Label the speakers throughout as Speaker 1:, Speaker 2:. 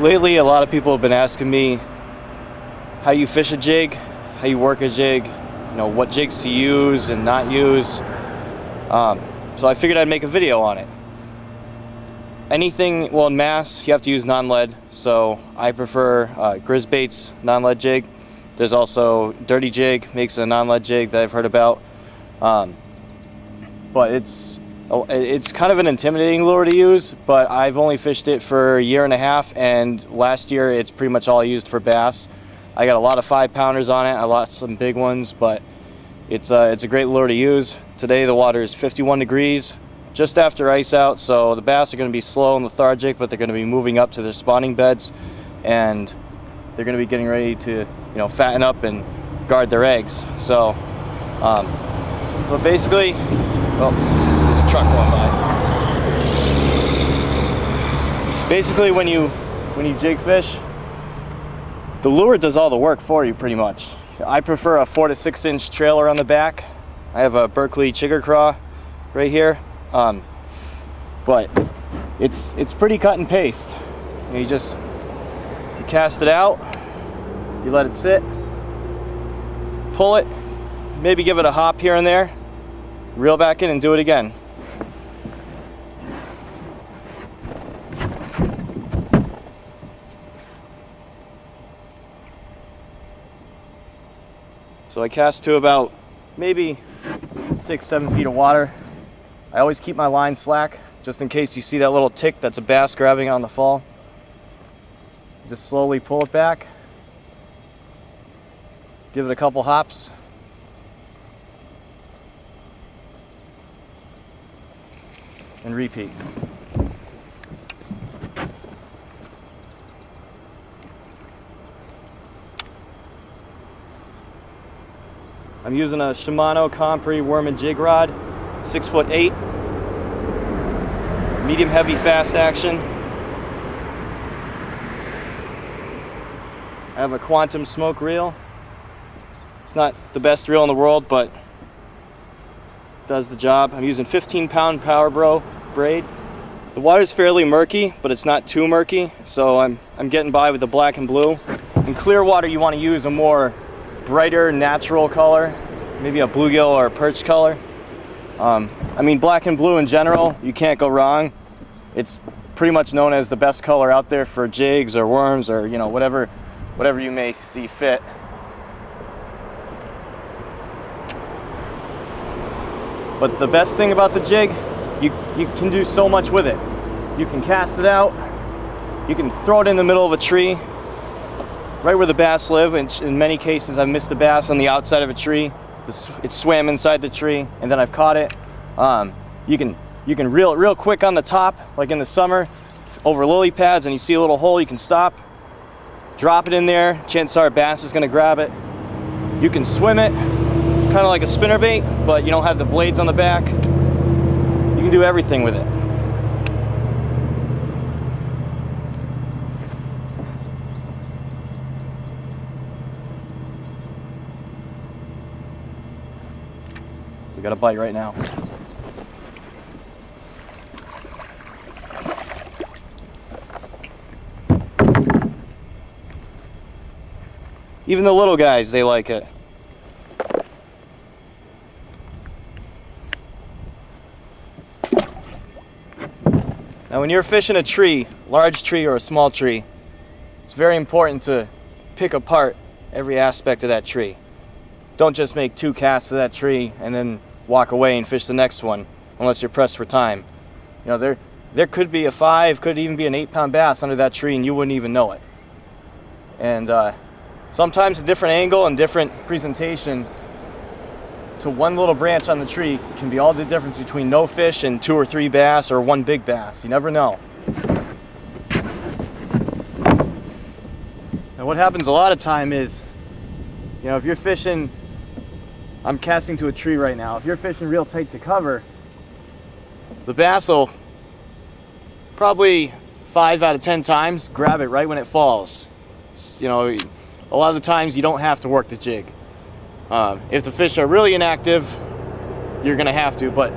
Speaker 1: Lately, a lot of people have been asking me how you fish a jig, how you work a jig, what jigs to use and not use. So I figured I'd make a video on it. Anything, well, in Mass, you have to use non-lead, so I prefer Grizzbait's non-lead jig. There's also Dirty Jig, makes a non-lead jig that I've heard about. But it's kind of an intimidating lure to use, but I've only fished it for a year and a half, and last year it's pretty much all I used for bass. I got a lot of 5-pounders on it. I lost some big ones, but it's a great lure to use. Today the water is 51 degrees, just after ice out, so the bass are going to be slow and lethargic, but they're going to be moving up to their spawning beds, and they're going to be getting ready to fatten up and guard their eggs. So but basically, oh, there's a truck going by. Basically, when you jig fish, the lure does all the work for you pretty much. I prefer a 4 to 6 inch trailer on the back. I have a Berkeley Chigger Craw right here, but it's pretty cut and paste. You cast it out, you let it sit, pull it, maybe give it a hop here and there, reel back in and do it again. So I cast to about maybe 6-7 feet of water. I always keep my line slack just in case you see that little tick that's a bass grabbing on the fall. Just slowly pull it back, give it a couple hops, and repeat. I'm using a Shimano Compre worm and jig rod, 6'8", medium heavy fast action. I have a Quantum smoke reel. It's not the best reel in the world, but it does the job. I'm using 15-pound Power Bro braid. The water's fairly murky, but it's not too murky, so I'm getting by with the black and blue. In clear water, you want to use a more brighter, natural color, maybe a bluegill or a perch color. I mean, black and blue in general, you can't go wrong. It's pretty much known as the best color out there for jigs or worms or whatever you may see fit. But the best thing about the jig, you can do so much with it. You can cast it out, you can throw it in the middle of a tree, right where the bass live, and in many cases I've missed a bass on the outside of a tree. It swam inside the tree, and then I've caught it. You can reel it real quick on the top, like in the summer, over lily pads, and you see a little hole, you can stop, drop it in there, chances are a bass is going to grab it. You can swim it, kind of like a spinnerbait, but you don't have the blades on the back. You can do everything with it. We got a bite right now. Even the little guys, they like it. Now when you're fishing a tree, large tree or a small tree, it's very important to pick apart every aspect of that tree. Don't just make 2 casts of that tree and then walk away and fish the next one unless you're pressed for time. There could be a 5, could even be an 8-pound bass under that tree and you wouldn't even know it. And sometimes a different angle and different presentation to one little branch on the tree can be all the difference between no fish and 2 or 3 bass or 1 big bass. You never know. And what happens a lot of time is, if you're fishing, I'm casting to a tree right now, if you're fishing real tight to cover, the bass will probably 5 out of 10 times grab it right when it falls. A lot of the times you don't have to work the jig. If the fish are really inactive, you're gonna have to, but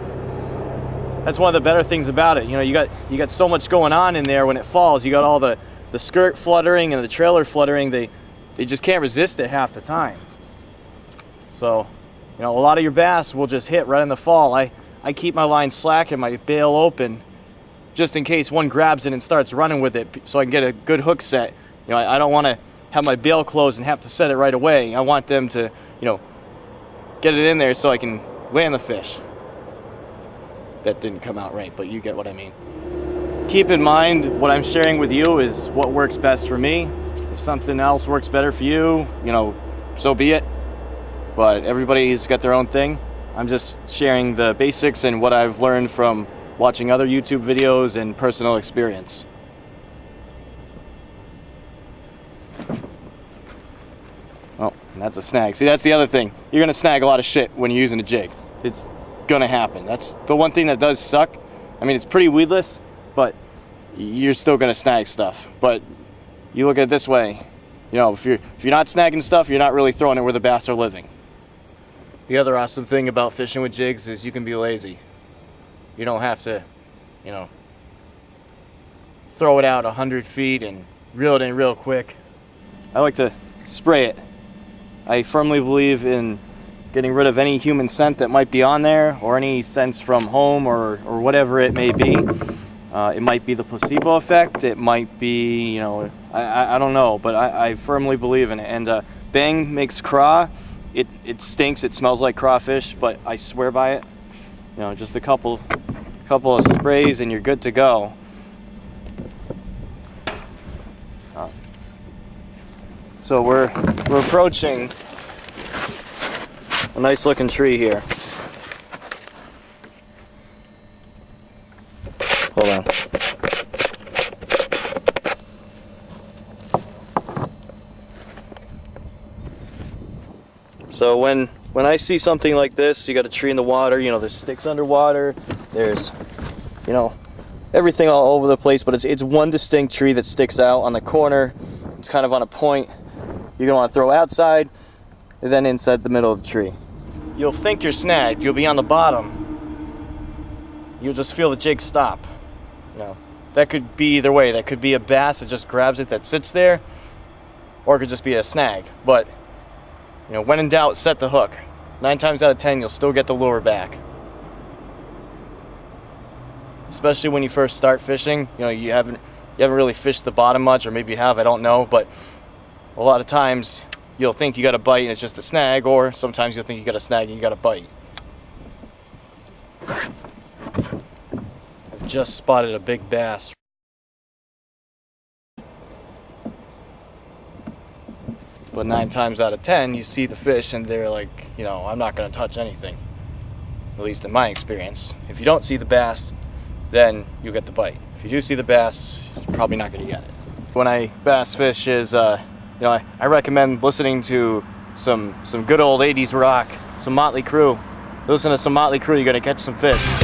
Speaker 1: that's one of the better things about it. You got so much going on in there when it falls. You got all the the skirt fluttering and the trailer fluttering, they just can't resist it half the time. So, you know, a lot of your bass will just hit right in the fall. I keep my line slack and my bail open just in case one grabs it and starts running with it, so I can get a good hook set. You know, I don't want to have my bail closed and have to set it right away. I want them to, you know, get it in there so I can land the fish. That didn't come out right, but you get what I mean. Keep in mind, what I'm sharing with you is what works best for me. If something else works better for you, you know, so be it. But everybody's got their own thing. I'm just sharing the basics and what I've learned from watching other YouTube videos and personal experience. Oh, that's a snag. See, that's the other thing. You're gonna snag a lot of shit when you're using a jig. It's gonna happen. That's the one thing that does suck. I mean, it's pretty weedless, but you're still gonna snag stuff. But you look at it this way, you know, if you're not snagging stuff, you're not really throwing it where the bass are living. The other awesome thing about fishing with jigs is you can be lazy. You don't have to, you know, throw it out 100 feet and reel it in real quick. I like to spray it. I firmly believe in getting rid of any human scent that might be on there, or any scents from home, or whatever it may be. It might be the placebo effect. It might be, you know, I don't know, but I firmly believe in it. And Bang makes craw. It stinks. It smells like crawfish, but I swear by it. You know, just a couple of sprays and you're good to go. So we're approaching a nice looking tree here. Hold on. So when I see something like this, you got a tree in the water, you know, there's sticks underwater, there's, you know, everything all over the place, but it's one distinct tree that sticks out on the corner. It's kind of on a point. You're gonna want to throw outside and then inside the middle of the tree. You'll think you're snagged, you'll be on the bottom. You'll just feel the jig stop. You know, that could be either way. That could be a bass that just grabs it, that sits there, or it could just be a snag. But you know, when in doubt, set the hook. 9 times out of 10, you'll still get the lure back. Especially when you first start fishing. You know, you haven't really fished the bottom much, or maybe you have, I don't know. But a lot of times, you'll think you got a bite and it's just a snag, or sometimes you'll think you got a snag and you got a bite. I've just spotted a big bass. But 9 times out of 10, you see the fish and they're like, you know, I'm not going to touch anything. At least in my experience. If you don't see the bass, then you'll get the bite. If you do see the bass, you're probably not going to get it. When I bass fish is, you know, I recommend listening to some good old 80s rock, some Motley Crue. Listen to some Motley Crue, you're going to catch some fish.